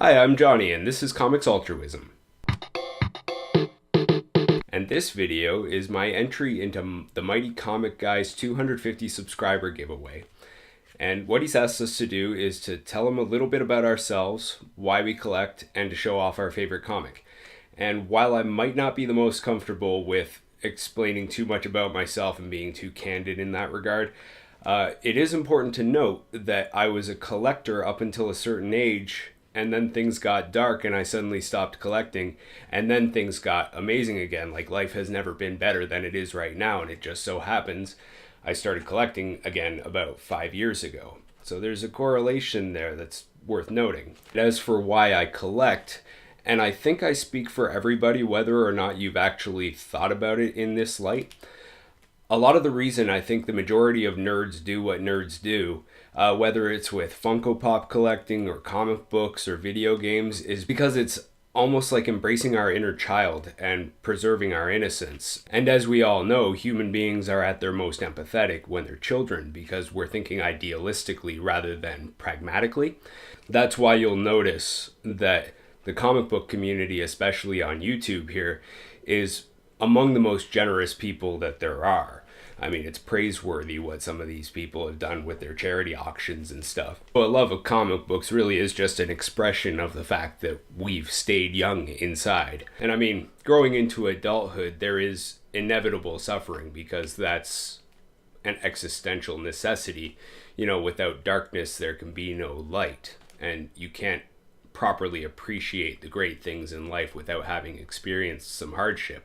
Hi, I'm Johnny, and this is Comics Altruism. And this video is my entry into the Mighty Comic Guy's 250 subscriber giveaway. And what he's asked us to do is to tell him a little bit about ourselves, why we collect, and to show off our favorite comic. And while I might not be the most comfortable with explaining too much about myself and being too candid in that regard, it is important to note that I was a collector up until a certain age, and then things got dark and I suddenly stopped collecting, and then things got amazing again. Like, life has never been better than it is right now, and it just so happens I started collecting again about 5 years ago. So there's a correlation there that's worth noting. As for why I collect, and I think I speak for everybody whether or not you've actually thought about it in this light, a lot of the reason I think the majority of nerds do what nerds do, whether it's with Funko Pop collecting or comic books or video games, is because it's almost like embracing our inner child and preserving our innocence. And as we all know, human beings are at their most empathetic when they're children because we're thinking idealistically rather than pragmatically. That's why you'll notice that the comic book community, especially on YouTube here, is among the most generous people that there are. I mean, it's praiseworthy what some of these people have done with their charity auctions and stuff. But a love of comic books really is just an expression of the fact that we've stayed young inside. And I mean, growing into adulthood, there is inevitable suffering because that's an existential necessity. You know, without darkness, there can be no light. And you can't properly appreciate the great things in life without having experienced some hardship.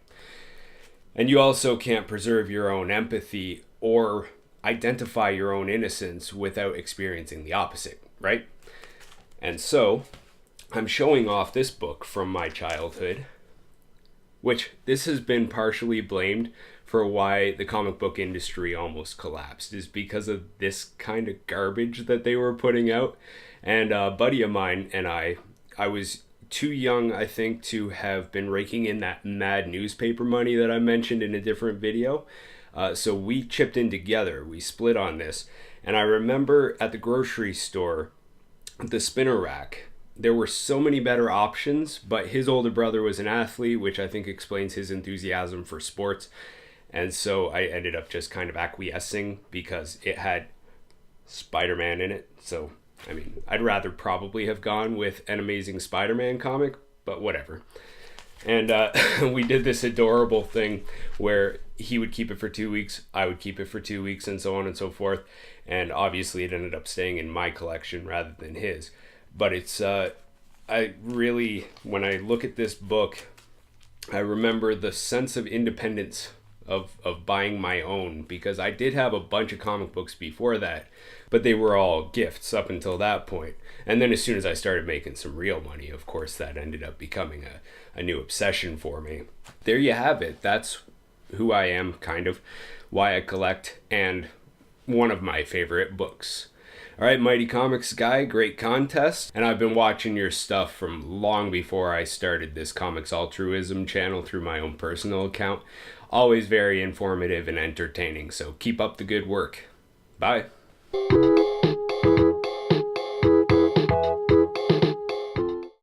And you also can't preserve your own empathy or identify your own innocence without experiencing the opposite, right? And so, I'm showing off this book from my childhood, which this has been partially blamed for why the comic book industry almost collapsed, is because of this kind of garbage that they were putting out. And a buddy of mine and I was too young, I think, to have been raking in that mad newspaper money that I mentioned in a different video. So we chipped in together. We split on this. And I remember at the grocery store, the spinner rack, there were so many better options, but his older brother was an athlete, which I think explains his enthusiasm for sports. And so I ended up just kind of acquiescing because it had Spider-Man in it. So I mean, I'd rather probably have gone with an Amazing Spider-Man comic, but whatever. And we did this adorable thing where he would keep it for 2 weeks, I would keep it for 2 weeks, and so on and so forth. And obviously it ended up staying in my collection rather than his. But it's, I really, when I look at this book, I remember the sense of independence of buying my own, because I did have a bunch of comic books before that, but they were all gifts up until that point. And then as soon as I started making some real money, of course, that ended up becoming a new obsession for me. There you have it. That's who I am, kind of, why I collect, and one of my favorite books. All right, Mighty Comics Guy, great contest. And I've been watching your stuff from long before I started this Comics Altruism channel through my own personal account. Always very informative and entertaining, so keep up the good work. Bye.